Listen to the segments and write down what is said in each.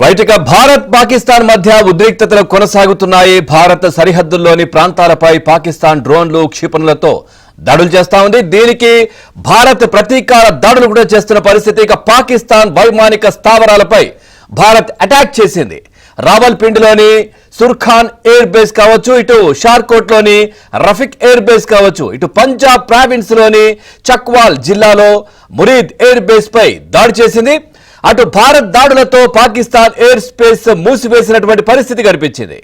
రైట్గా భారత్ పాకిస్తాన్ మధ్య ఉద్రిక్తతలు కొనసాగుతున్నాయి. భారత్ సరిహద్దుల్లోని ప్రాంతాలపై పాకిస్తాన్ డ్రోన్లు క్షిపణులతో దాడులు చేస్తా ఉంది. దీనికి భారత్ ప్రతీకార దాడులు కూడా చేస్తున్న పరిస్థితి. ఇక పాకిస్తాన్ వైమానిక స్థావరాలపై భారత్ అటాక్ చేసింది. రావల్పిండిలోని సుర్ఖాన్ ఎయిర్ బేస్ కావచ్చు, ఇటు షార్కోట్లోని రఫిక్ ఎయిర్ బేస్ కావచ్చు, ఇటు పంజాబ్ ప్రావిన్స్ లోని చక్వాల్ జిల్లాలో మురీద్ ఎయిర్ బేస్ పై దాడి చేసింది. అటు భారత్ దాడులతో పాకిస్తాన్ ఎయిర్ స్పేస్ మూసివేసినటువంటి పరిస్థితి కనిపించింది.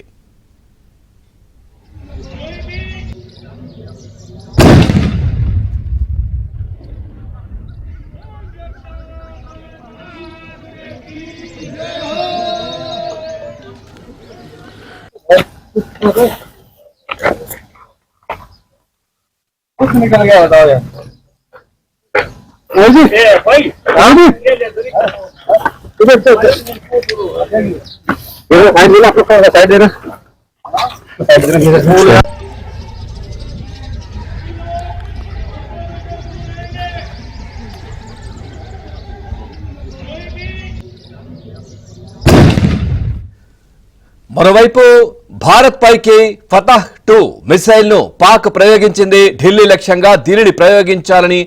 निकल गया बताओ यार भाई इधर साइड देना आपको साइड देना మరోవైపు భారత్ పైకి ఫతహ్-2 మిసైల్ ను పాక్ ప్రయోగించింది. ఢిల్లీ లక్ష్యంగా దీనిని ప్రయోగించాలని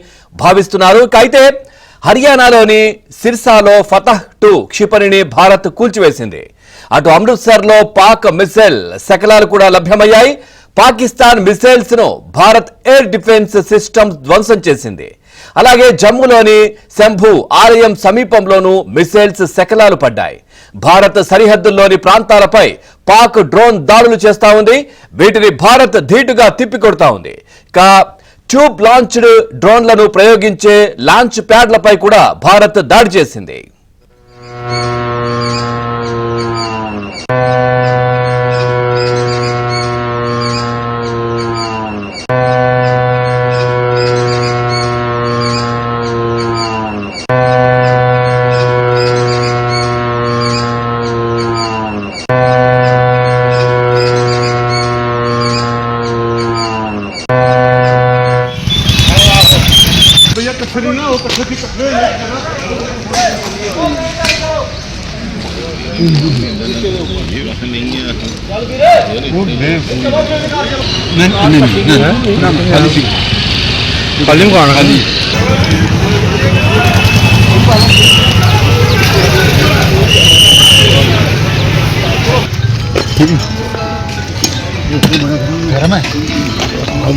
భావిస్తున్నారు. అయితే హర్యానాలోని సిర్సాలో ఫతహ్-2 క్షిపణిని భారత్ కూల్చివేసింది. అటు అమృత్సర్ లో పాక్ మిసైల్ శకలాలు కూడా లభ్యమయ్యాయి. పాకిస్తాన్ మిసైల్స్ ను భారత్ ఎయిర్ డిఫెన్స్ సిస్టమ్స్ ధ్వంసం చేసింది. అలాగే జమ్మూలోని శంభు ఆలయం సమీపంలోనూ మిసైల్స్ శకలాలు పడ్డాయి. భారత్ సరిహద్దుల్లోని ప్రాంతాలపై పాక్ డ్రోన్ దాడులు చేస్తా ఉంది. వీటిని భారత్ ధీటుగా తిప్పికొడతా ఉంది. ట్యూబ్ లాంచ్డ్ డ్రోన్లను ప్రయోగించే లాంచ్ ప్యాడ్లపై కూడా భారత్ దాడి చేసింది.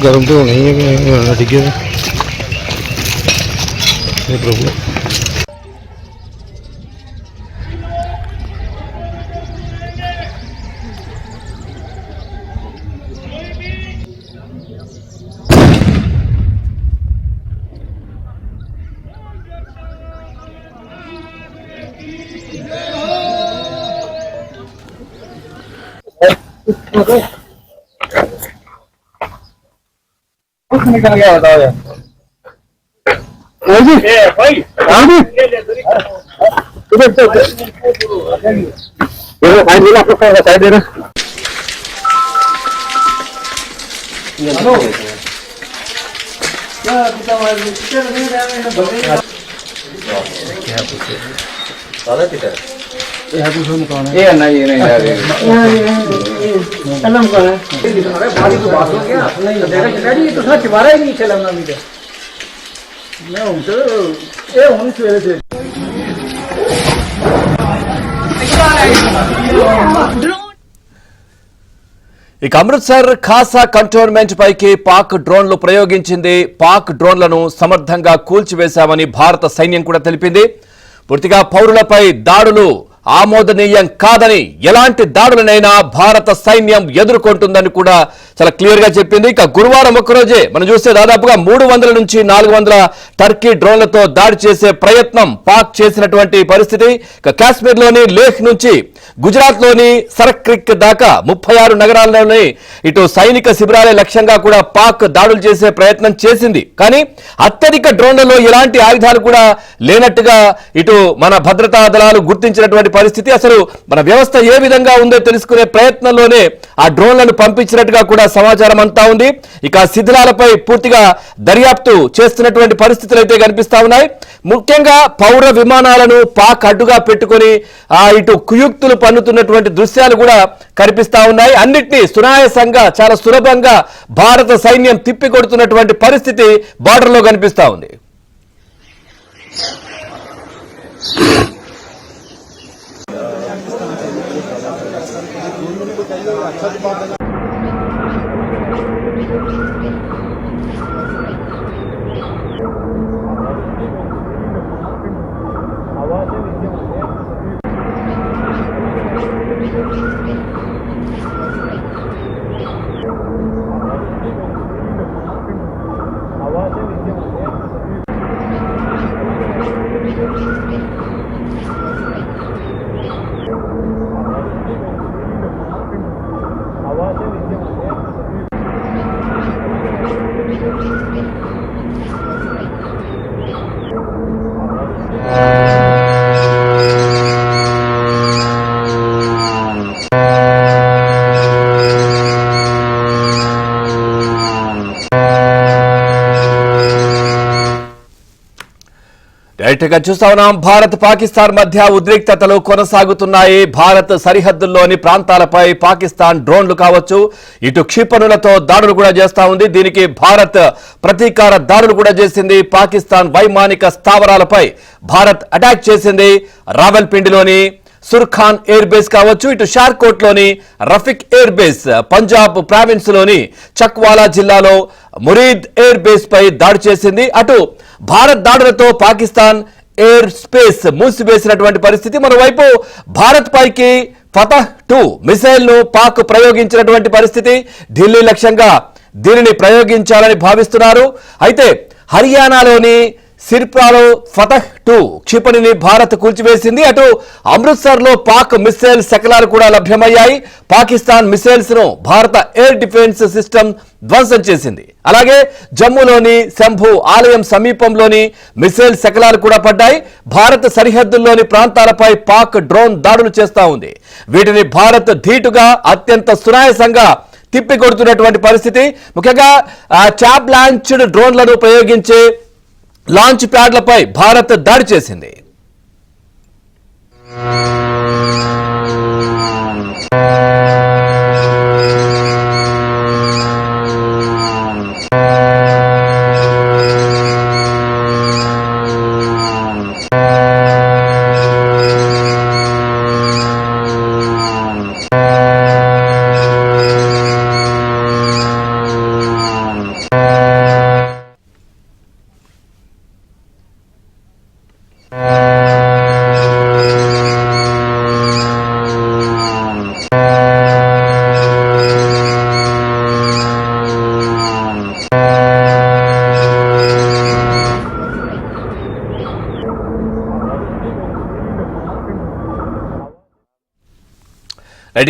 गरम तो नहीं है ठीक है प्रभु निकल गया बताओ यार भाई इधर साइड देना आपको साइड देना ये नहीं कलम कौन है भारी तो बात हो गया नहीं डैडी तो सच मारा ही नहीं चलना मुझे मैं हूं तो ये होनी सवेरे से ఇక అమృత్సర్ ఖాసా కంటోన్మెంట్ పైకి పాక్ డ్రోన్లు ప్రయోగించింది. పాక్ డ్రోన్లను సమర్థంగా కూల్చివేశామని భారత సైన్యం కూడా తెలిపింది. పూర్తిగా పౌరులపై దాడులు ఆమోదనీయం కాదని, ఎలాంటి దాడులనైనా భారత సైన్యం ఎదుర్కొంటుందని కూడా చాలా క్లియర్ గా చెప్పింది. ఇక గురువారం ఒక్కరోజే మనం చూస్తే దాదాపుగా 300 నుంచి 400 టర్కీ డ్రోన్లతో దాడి చేసే ప్రయత్నం పాక్ చేసినటువంటి పరిస్థితి. ఇక కాశ్మీర్ లోని లేహ్ నుంచి గుజరాత్ లోని సరక్రిక్ దాకా 36 నగరాల్లోని ఇటు సైనిక శిబిరాలే లక్ష్యంగా కూడా పాక్ దాడులు చేసే ప్రయత్నం చేసింది. కానీ అత్యధిక డ్రోన్లలో ఎలాంటి ఆయుధాలు కూడా లేనట్టుగా ఇటు మన భద్రతా దళాలు గుర్తించినటువంటి పరిస్థితి. అసలు మన వ్యవస్థ ఏ విధంగా ఉందో తెలుసుకునే ప్రయత్నంలోనే ఆ డ్రోన్లను పంపించినట్టుగా కూడా సమాచారం అంతా ఉంది. ఇక శిథిలాలపై పూర్తిగా దర్యాప్తు చేస్తున్నటువంటి పరిస్థితులు అయితే కనిపిస్తా ఉన్నాయి. ముఖ్యంగా పౌర విమానాలను పాక్ అడ్డుగా పెట్టుకొని ఇటు కుయుక్తులు పన్నుతున్నటువంటి దృశ్యాలు కూడా కనిపిస్తా ఉన్నాయి. అన్నిటినీ సునాయాసంగా చాలా సులభంగా భారత సైన్యం తిప్పికొడుతున్నటువంటి పరిస్థితి బార్డర్లో కనిపిస్తా ఉంది. రైట్గా చూస్తా ఉన్నాం. భారత్ పాకిస్తాన్ మధ్య ఉద్రిక్తతలు కొనసాగుతున్నాయి. భారత్ సరిహద్దుల్లోని ప్రాంతాలపై పాకిస్తాన్ డ్రోన్లు కావచ్చు, ఇటు క్షిపణులతో దాడులు కూడా చేస్తా ఉంది. దీనికి భారత్ ప్రతీకార దాడులు కూడా చేసింది. పాకిస్తాన్ వైమానిక స్థావరాలపై భారత్ అటాక్ చేసింది. రావల్పిండిలోని సుర్ఖాన్ ఎయిర్ బేస్ కావచ్చు, ఇటు షార్కోట్ లోని Rafiq air base, Punjab province లోని చక్వాలా జిల్లాలో మురీద్ ఎయిర్ బేస్ పై దాడి చేసింది. అటు భారత్ దాడులతో పాకిస్తాన్ ఎయిర్ స్పేస్ మూసివేసినటువంటి పరిస్థితి. మరోవైపు భారత్ పైకి ఫతహ్ 2 మిసైల్ ను పాక్ ప్రయోగించినటువంటి పరిస్థితి. ఢిల్లీ లక్ష్యంగా దీనిని ప్రయోగించాలని భావిస్తున్నారు. అయితే హర్యానాలోని సిర్పాలో ఫతహ్ 2 క్షిపణిని భారత్ కూల్చివేసింది. అటు అమృత్సర్ లో పాక్ మిసైల్ శకలాలు కూడా లభ్యమయ్యాయి. పాకిస్తాన్ మిసైల్స్ ను భారత ఎయిర్ డిఫెన్స్ సిస్టమ్ ధ్వంసం చేసింది. అలాగే జమ్మూలోని శంభు ఆలయం సమీపంలోని మిసైల్ శకలాలు కూడా పడ్డాయి. భారత్ సరిహద్దుల్లోని ప్రాంతాలపై పాక్ డ్రోన్ దాడులు చేస్తా ఉంది. వీటిని భారత్ ధీటుగా అత్యంత సునాయాసంగా తిప్పికొడుతున్నటువంటి పరిస్థితి. ముఖ్యంగా ట్యాబ్ లాంచ్డ్ డ్రోన్లను ప్రయోగించే లాంచ్ ప్యాడ్లపై భారత్ దాడి చేసింది.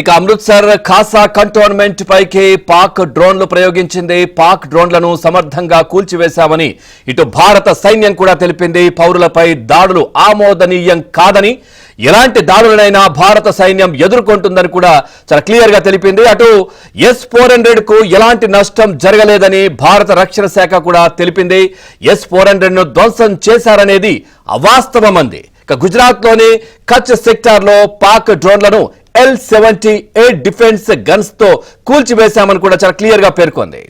ఇక అమృత్సర్ ఖాసా కంటోన్మెంట్ పైకి పాక్ డ్రోన్లు ప్రయోగించింది. పాక్ డ్రోన్లను సమర్థంగా కూల్చివేశామని ఇటు భారత సైన్యం కూడా తెలిపింది. పౌరులపై దాడులు ఆమోదనీయం కాదని, ఎలాంటి దాడులనైనా భారత సైన్యం ఎదుర్కొంటుందని కూడా చాలా క్లియర్ గా తెలిపింది. అటు S-400 కు ఎలాంటి నష్టం జరగలేదని భారత రక్షణ శాఖ కూడా తెలిపింది. S-400 ను ధ్వంసం చేశారనేది అవాస్తవం అంది. ఇక గుజరాత్ లోని కచ్ సెక్టార్ లో పాక్ డ్రోన్లను L-78 డిఫెన్స్ గన్స్ తో కూల్చివేశామని కూడా చాలా క్లియర్ గా పేర్కొంది.